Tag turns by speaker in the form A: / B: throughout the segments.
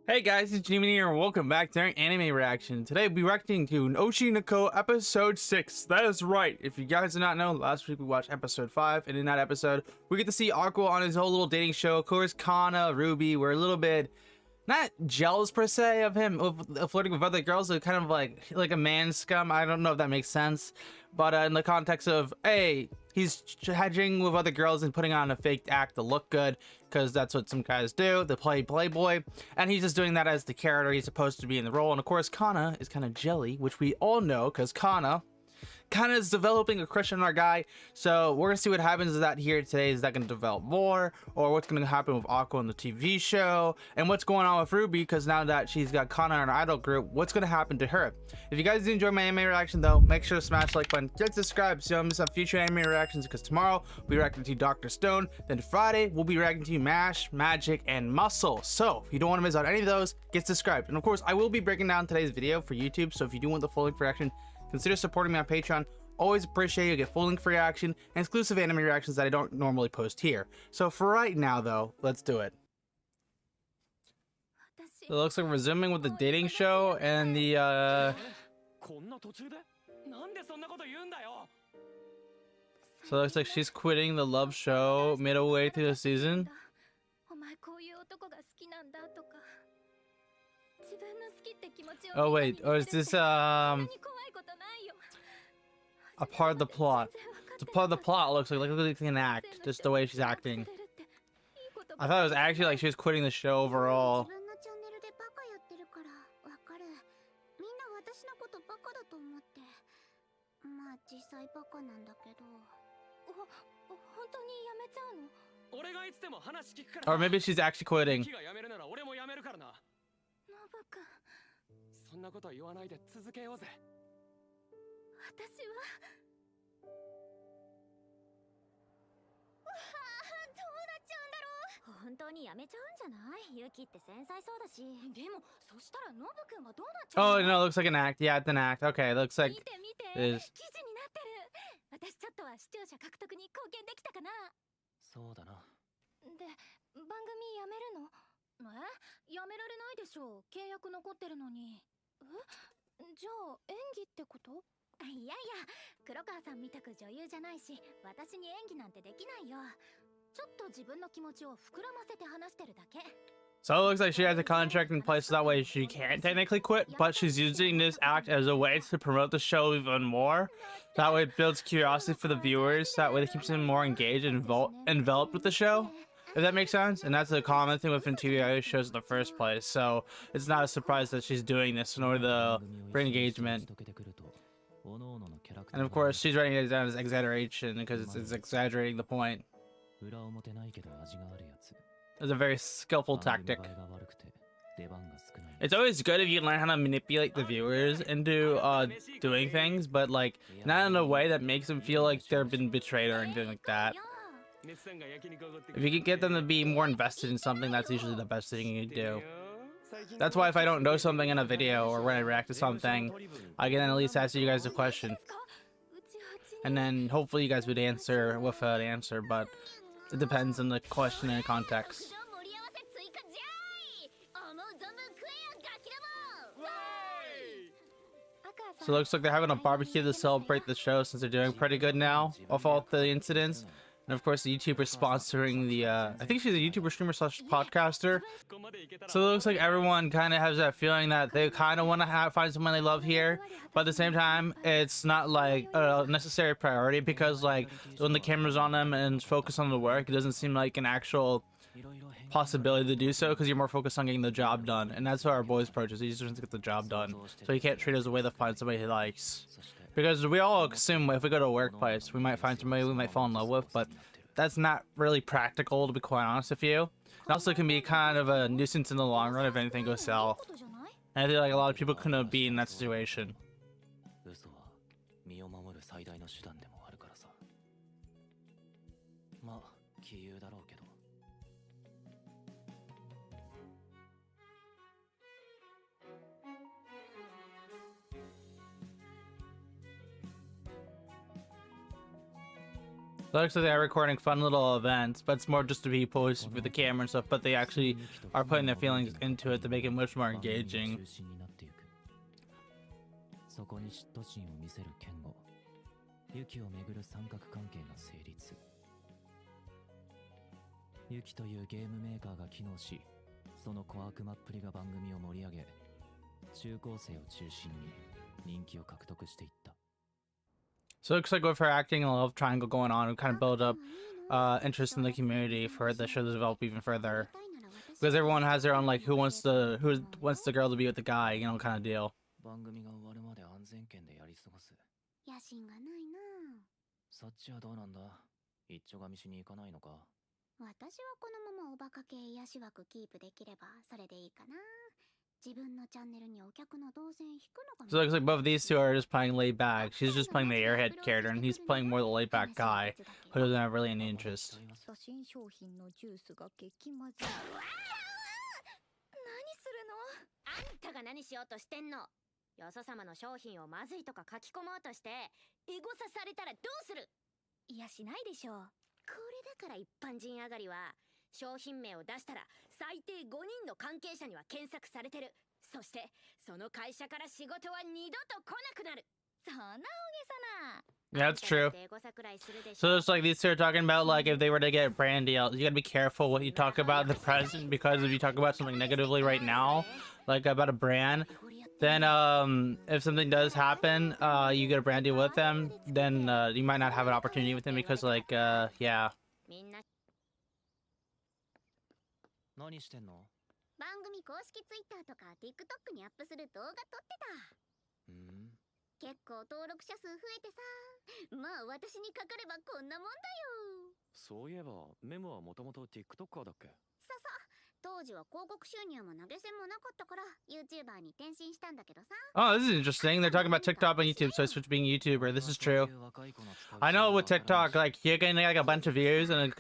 A: Hey guys, it's Jimmy here, and welcome back to our anime reaction. Today we'll be reacting to Oshi episode 6. That is right. If you guys did not know, last week we watched episode 5, and in that episode, we get to see Aqua on his whole little dating show. Of course, Kana, Ruby were a little bit not jealous per se of him flirting with other girls, so kind of like a man scum. I don't know if that makes sense, but in the context of, hey, he's hedging with other girls and putting on a fake act to look good, because that's what some guys do. They play playboy, and he's just doing that as the character he's supposed to be in the role. And of course, Kana is kind of jelly, which we all know, because Kana is developing a crush on our guy. So we're gonna see what happens with that here today. Is that gonna develop more, or what's gonna happen with Aqua in the TV show, and what's going on with Ruby, because now that she's got Kana in her idol group, what's gonna happen to her? If you guys did enjoy my anime reaction though, make sure to smash the like button, get subscribed so you don't miss out future anime reactions, because tomorrow we'll be reacting to Dr. Stone, then Friday we'll be reacting to Mash, Magic, and Muscle. So if you don't want to miss out any of those, get subscribed. And of course, I will be breaking down today's video for YouTube, so if you do want the full length reaction, consider supporting me on Patreon. Always appreciate you. Get full length reaction and exclusive anime reactions that I don't normally post here. So for right now though, let's do it. So it looks like we're resuming with the dating show and the so it looks like she's quitting the love show midway through the season. Oh wait, or is this a part of the plot? It's a part of the plot. Looks like an act, just the way she's acting. I thought it was actually like she was quitting the show overall. Or maybe she's actually quitting. Oh no, it looks like an act. Yeah, it's an act. Okay, it looks like it is. So it looks like she has a contract in place so that way she can't technically quit, but she's using this act as a way to promote the show even more. That way it builds curiosity for the viewers. That way it keeps them more engaged and enveloped with the show, if that makes sense. And that's a common thing within TV shows in the first place. So it's not a surprise that she's doing this in order to bring engagement. And of course, she's writing it down as exaggeration because it's exaggerating the point. It's a very skillful tactic. It's always good if you learn how to manipulate the viewers into doing things, but like not in a way that makes them feel like they've been betrayed or anything like that. If you can get them to be more invested in something, that's usually the best thing you can do. That's why if I don't know something in a video or when I react to something, I can at least ask you guys a question. And then hopefully you guys would answer with an answer, but it depends on the question and context. So it looks like they're having a barbecue to celebrate the show since they're doing pretty good now off all the incidents. And of course the YouTuber sponsoring the I think she's a YouTuber streamer slash podcaster. So it looks like everyone kind of has that feeling that they kind of want to find someone they love here, but at the same time it's not like a necessary priority, because like when the camera's on them and focus on the work, it doesn't seem like an actual possibility to do so, because you're more focused on getting the job done. And that's how our boys approach is. He just wants to get the job done, so he can't treat it as a way to find somebody he likes. Because we all assume if we go to a workplace, we might find somebody we might fall in love with, but that's not really practical, to be quite honest with you. It also can be kind of a nuisance in the long run if anything goes south. And I feel like a lot of people couldn't be in that situation. Looks like they're recording fun little events, but it's more just to be posted with the camera and stuff, but they actually are putting their feelings into it to make it much more engaging.
B: そこに嫉妬心を見せる剣吾、ユキをめぐる三角関係が成立。ユキというゲームメーカーが機能し、その小悪魔っぷりが番組を盛り上げ、中高生を中心に人気を獲得していった。
A: So it looks like with her acting and love triangle going on, we kind of build up interest in the community for the show to develop even further. Because everyone has their own, like, who wants the girl to be with the guy, you know, kind of deal.
B: 番組が終わるまで安全圏でやり過ごす。
C: 野心がないな。
B: そっちはどうなんだ。一丁噛みしに行かないのか。
C: 私はこのままおバカ系癒し枠キープできればそれでいいかな。自分のチャンネルにお客の動線引くのかな。
A: So it looks like both of these two are just playing laid back. She's just playing the airhead character, and he's playing more the laid back guy who doesn't have really any interest.
C: 新商品のジュースが激まずい。何するの？あんたが何しようとしてんの？よそ様の商品をまずいとか書き込もうとしてエゴサされたらどうする？いやしないでしょう。これだから一般人上がりは商品名を出したら最低5人の関係者には検索されてる。そしてその会社から仕事は二度と来なくなる。そんな大げさな。
A: Yeah, that's true. So it's like these two are talking about, like, if they were to get brand deals, you gotta be careful what you talk about in the present, because if you talk about something negatively right now, like about a brand, then if something does happen, you get a brand deal with them, then you might not have an opportunity with them because, like, yeah.
B: 何してんの？
C: 番組公式 Twitter とか TikTok にアップする動画撮ってた。結構登録者数増えてさ、まあ私にかかればこんなもんだよ。
B: そういえばメモはもともと TikToker だっけ？
C: ささ、当時は広告収入も投げ銭もなかったから YouTuber に転身したんだけどさ。
A: Oh, this is interesting. They're talking about TikTok on YouTube, so I switched to being a YouTuber. This is true. I know with TikTok, like, you're getting like a bunch of views and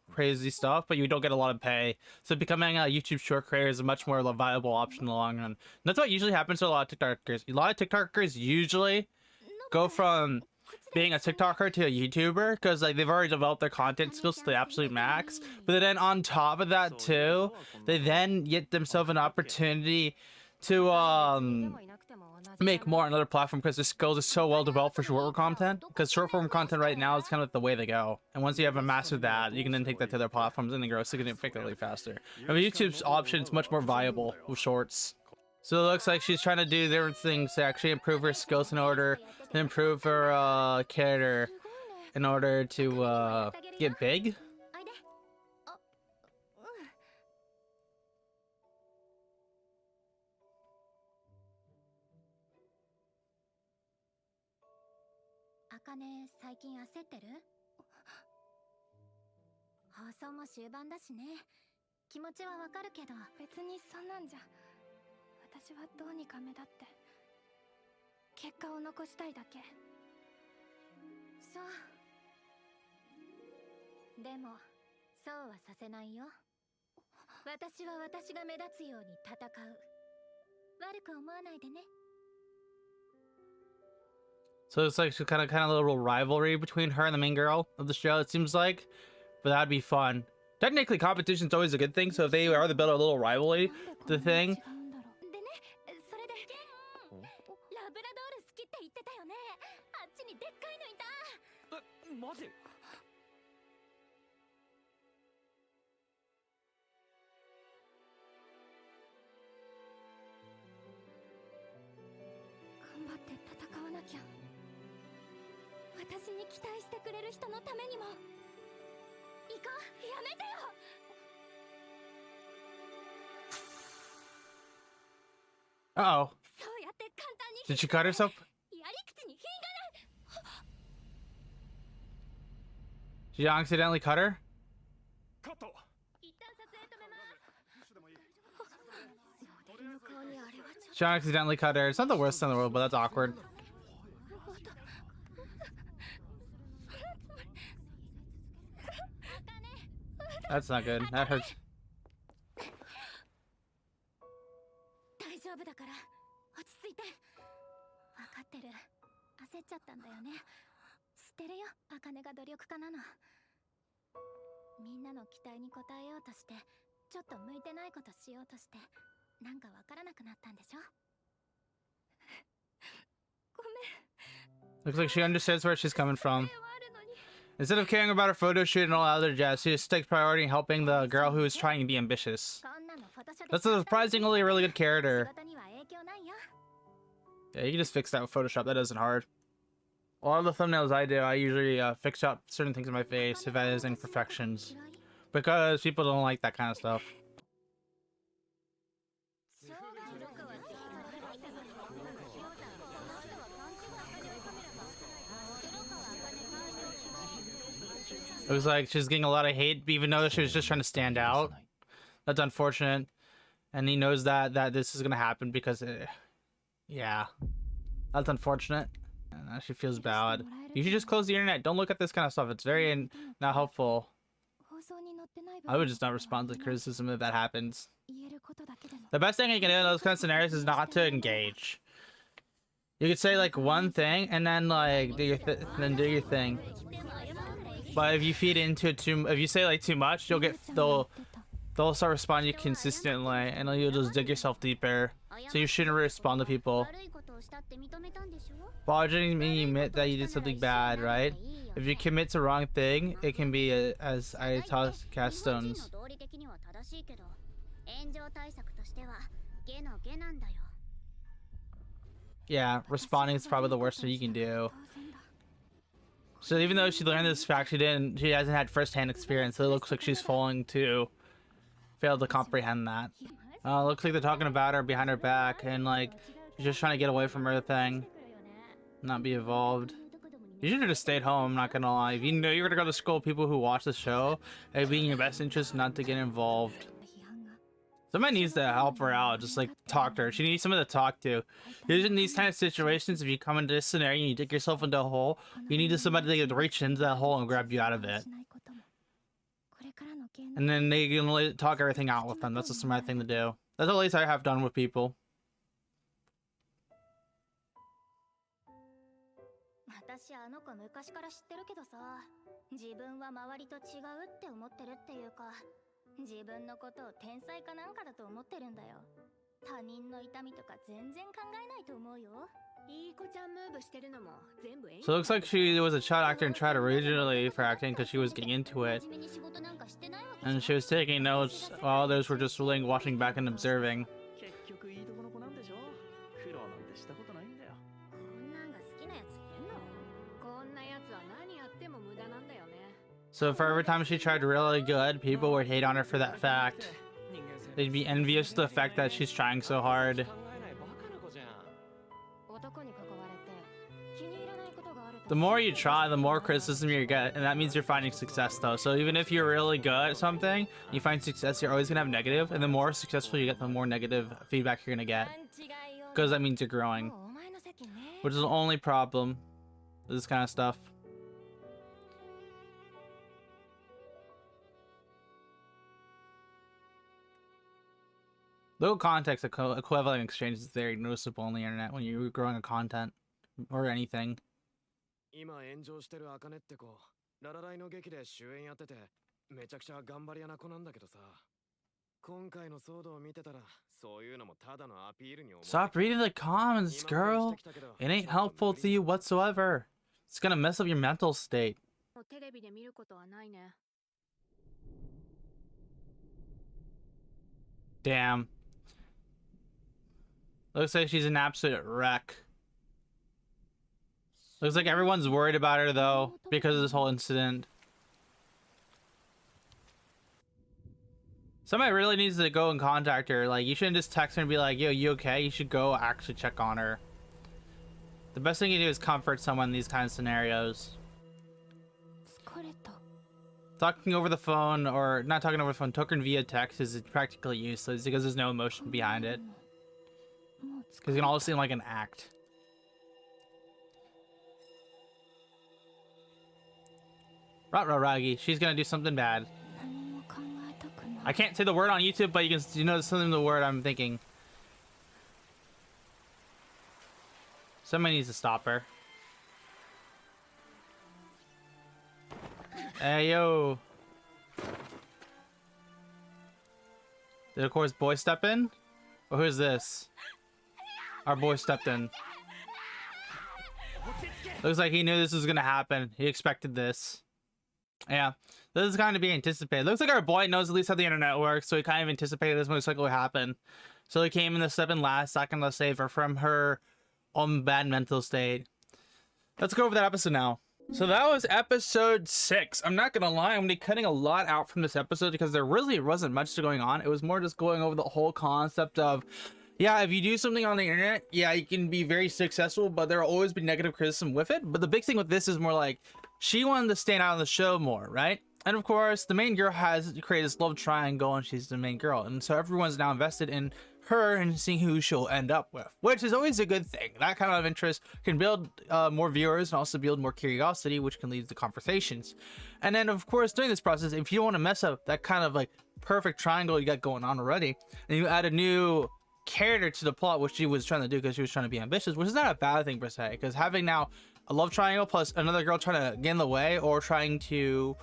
A: crazy stuff, but you don't get a lot of pay. So becoming a YouTube short creator is a much more viable option in the long run. And that's what usually happens to a lot of TikTokers. A lot of TikTokers usually go from being a TikToker to a YouTuber because, like, they've already developed their content skills to the absolute max. But then on top of that too, they then get themselves an opportunity to make more on another platform because their skills are so well developed for short form content. Because short form content right now is kind of like the way to go. And once you have mastered that, you can then take that to other platforms and then grow significantly faster. I mean, YouTube's option is much more viable with shorts. So it looks like she's trying to do different things to actually improve her skills in order to improve her character in order to get big. 茜、最近焦ってる？放送も終盤だしね。気持ちはわかるけど。別にそんなんじゃ。私はどうにか目立って結果を残したいだけ。そう。でもそうはさせないよ。私は私が目立つように戦う。悪く思わないでね。 So it's like kind of a little rivalry between her and the main girl of the show, it seems like. But that'd be fun. Technically, competition's always a good thing, so if they are to build a little rivalry, the thing.
B: マジ？
C: 頑張って戦わなきゃ。私に期待してくれる人のためにも。イカ、やめてよ。
A: Uh-oh.
C: そうやって簡単に。
A: Did she cut herself?
C: やり口に品がない。
A: Did you accidentally cut her?
B: カット。
C: 一旦撮影止めます。モデルの顔にあれはちょっと。
A: She accidentally cut her. It's not the worst thing in the world, but that's awkward. That's not good. That hurts.
C: 大丈夫だから落ち着いて。分かってる。焦っちゃったんだよね。ってるよ、茜が努力家なの。みんなの期待に応えようとして、ちょっと向いてないことしようとして、なんかわからなくなったんでしょ。ごめん。
A: Looks like she understands where she's coming from. Instead of caring about her photo shoot and all other jazz, she just takes priority in helping the girl who is trying to be ambitious. That's a surprisingly really good character. Yeah, you can just fix that with Photoshop. That isn't hard. A lot of the thumbnails I do, I usually fix up certain things in my face if it has imperfections. Because people don't like that kind of stuff. It was like she's getting a lot of hate, even though she was just trying to stand out. That's unfortunate. And he knows that this is gonna happen because, yeah, that's unfortunate. And she feels bad. You should just close the internet. Don't look at this kind of stuff. It's very not helpful. I would just not respond to criticism if that happens. The best thing you can do in those kind of scenarios is not to engage. You could say like one thing and then like do your thing. But if you feed into it if you say like too much, you'll get they'll start responding consistently, and you'll just dig yourself deeper. So you shouldn't respond to people. Apologizing means you admit that you did something bad, right? If you commit to the wrong thing, it can be as I toss cast stones. Yeah, responding is probably the worst thing you can do. So even though she learned this fact, she hasn't had first-hand experience, so it looks like she's failed to comprehend that. Looks like they're talking about her behind her back, and like she's just trying to get away from everything, not be involved. You should have just stayed home, I'm not gonna lie. If you know you're gonna go to school, people who watch the show, it'd be in your best interest not to get involved. Somebody needs to help her out, just like talk to her. She needs someone to talk to. In these kind of situations, if you come into this scenario and you dig yourself into a hole, you need somebody to reach into that hole and grab you out of it. And then they can talk everything out with them. That's a smart thing to do. That's at least I have done with people. So it looks like she was a child actor and tried originally for acting because she was getting into it. And she was taking notes while others were just watching back and observing. So for every time she tried really good, people would hate on her for that fact. They'd be envious of the fact that she's trying so hard. The more you try, the more criticism you get, and that means you're finding success though. So even if you're really good at something, you find success, you're always gonna have negative, and the more successful you get, the more negative feedback you're gonna get. Because that means you're growing. Which is the only problem with this kind of stuff. Little context equivalent exchange is very noticeable on the internet when you're growing a content or anything. Stop reading the comments, girl. It ain't helpful to you whatsoever. It's gonna mess up your mental state. Damn. Looks like she's an absolute wreck. Looks like everyone's worried about her though because of this whole incident. Somebody really needs to go and contact her. Like, you shouldn't just text her and be like, yo, you okay? You should go actually check on her. The best thing you do is comfort someone in these kind of scenarios. Talking over the phone, or not talking over the phone, talking via text is practically useless because there's no emotion behind it. Because it can all seem like an act. Ragi, she's gonna do something bad. I can't say the word on YouTube, but you know something the word I'm thinking. Somebody needs to stop her. Hey, yo. Did, of course, boy step in? Or who's this? Our boy stepped in. Looks like he knew this was gonna happen. He expected this. Yeah, this is kind of being anticipated. Looks like our boy knows at least how the internet works, so he kind of anticipated this most likely would happen. So he came in the step in last second to save her from her bad mental state. Let's go over that episode now. So that was episode 6. I'm not gonna lie, I'm gonna be cutting a lot out from this episode because there really wasn't much going on. It was more just going over the whole concept of, yeah, if you do something on the internet, yeah, you can be very successful, but there will always be negative criticism with it. But the big thing with this is more like, she wanted to stand out on the show more, right? And of course, the main girl has created this love triangle, and she's the main girl. And so everyone's now invested in her and seeing who she'll end up with, which is always a good thing. That kind of interest can build more viewers and also build more curiosity, which can lead to conversations. And then, of course, during this process, if you don't want to mess up that kind of like perfect triangle you got going on already, and you add a new character to the plot, which she was trying to do because she was trying to be ambitious, which is not a bad thing per se, because having now a love triangle plus another girl trying to get in the way or trying to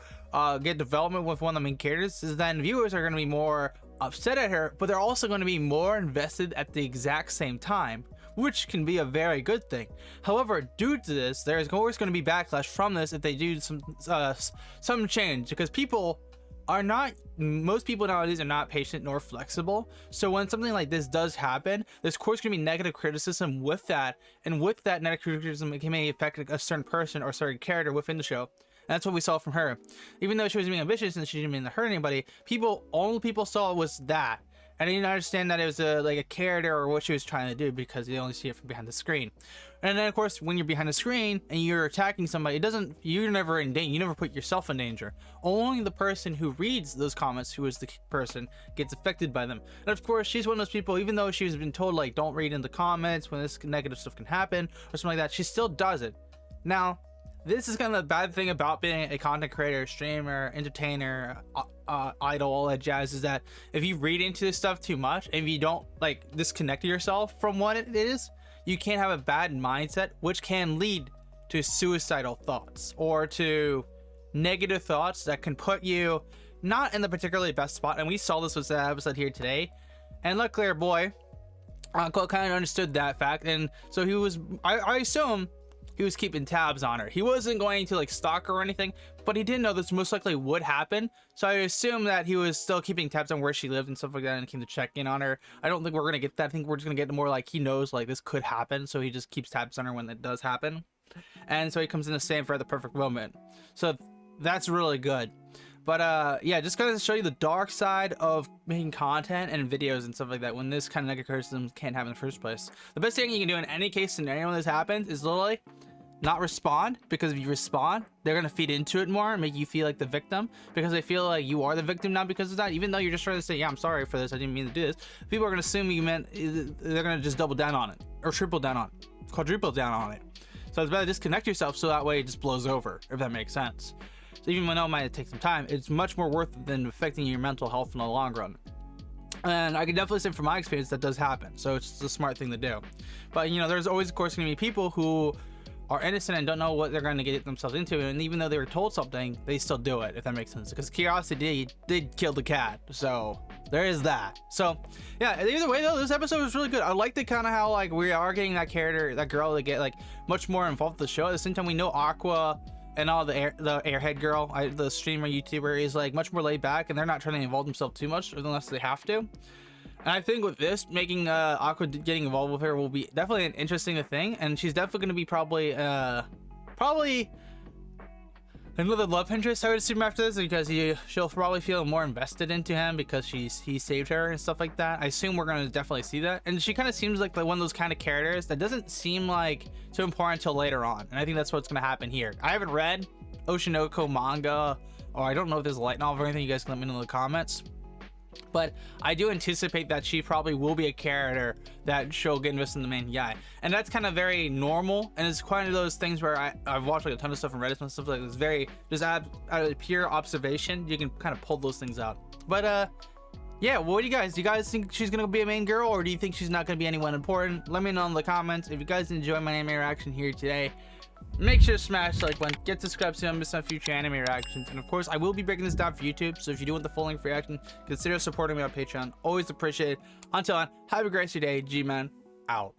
A: get development with one of the main characters, is then viewers are going to be more upset at her, but they're also going to be more invested at the exact same time, which can be a very good thing. However, due to this, there's always going to be backlash from this if they do some change, because most people nowadays are not patient nor flexible. So when something like this does happen, there's of course going to be negative criticism with that, and with that negative criticism, it may affect a certain person or a certain character within the show. And that's what we saw from her. Even though she was being ambitious and she didn't mean to hurt anybody, all people saw was that, and they didn't understand that it was like a character or what she was trying to do, because they only see it from behind the screen. And then of course, when you're behind the screen and you're attacking somebody, you're never in danger. You never put yourself in danger. Only the person who reads those comments, who is the person, gets affected by them. And of course, she's one of those people, even though she's been told like, don't read in the comments when this negative stuff can happen or something like that, she still does it. Now, this is kind of the bad thing about being a content creator, streamer, entertainer, idol, all that jazz, is that if you read into this stuff too much, if you don't like disconnect yourself from what it is, you can have a bad mindset, which can lead to suicidal thoughts or to negative thoughts that can put you not in the particularly best spot. And we saw this with the episode here today, and luckily our boy kind of understood that fact, and so he was, I assume he was keeping tabs on her. He wasn't going to like stalk her or anything, but he didn't know this most likely would happen. So I assume that he was still keeping tabs on where she lived and stuff like that, and came to check in on her. I don't think we're gonna get that. I think we're just gonna get more like he knows like this could happen, so he just keeps tabs on her when it does happen. And so he comes in to save her at the perfect moment. So that's really good. But yeah, just kind of show you the dark side of making content and videos and stuff like that when this kind of negative criticism can't happen in the first place. The best thing you can do in any case scenario when this happens is literally not respond, because if you respond, they're gonna feed into it more and make you feel like the victim, because they feel like you are the victim now because of that, even though you're just trying to say, yeah, I'm sorry for this, I didn't mean to do this. People are gonna assume you meant, they're gonna just double down on it, or triple down on it, quadruple down on it. So it's better to disconnect yourself so that way it just blows over, if that makes sense. So even though it might take some time, it's much more worth it than affecting your mental health in the long run. And I can definitely say from my experience that does happen, so it's a smart thing to do. But you know, there's always of course gonna be people who are innocent and don't know what they're going to get themselves into, and even though they were told something, they still do it, if that makes sense, because curiosity did kill the cat. So there is that. So yeah, either way though, this episode was really good. I like the kind of how like we are getting that character, that girl, to get like much more involved with the show. At the same time, we know Aqua and all the airhead girl, the streamer YouTuber, is like much more laid back, and they're not trying to involve themselves too much unless they have to. And I think with this, making Aqua getting involved with her will be definitely an interesting thing, and she's definitely going to be probably another love interest, I would assume, after this, because she'll probably feel more invested into him because he saved her and stuff like that. I assume we're going to definitely see that, and she kind of seems like one of those kind of characters that doesn't seem like too important until later on, and I think that's what's going to happen here. I haven't read Oshinoko manga, or I don't know if there's a light novel or anything. You guys can let me know in the comments. But I do anticipate that she probably will be a character that she'll get invested in the main guy, and that's kind of very normal, and it's quite one of those things where I've watched like a ton of stuff from Reddit and stuff like this. Very just out of pure observation, you can kind of pull those things out. But yeah, what do you guys think she's gonna be a main girl, or do you think she's not gonna be anyone important? Let me know in the comments. If you guys enjoy my anime reaction here today, make sure to smash the like button, get subscribed so you don't miss my future anime reactions, and of course I will be breaking this down for YouTube, so if you do want the full length reaction, consider supporting me on Patreon. Always appreciate it. Until then, have a great day. G-Man out.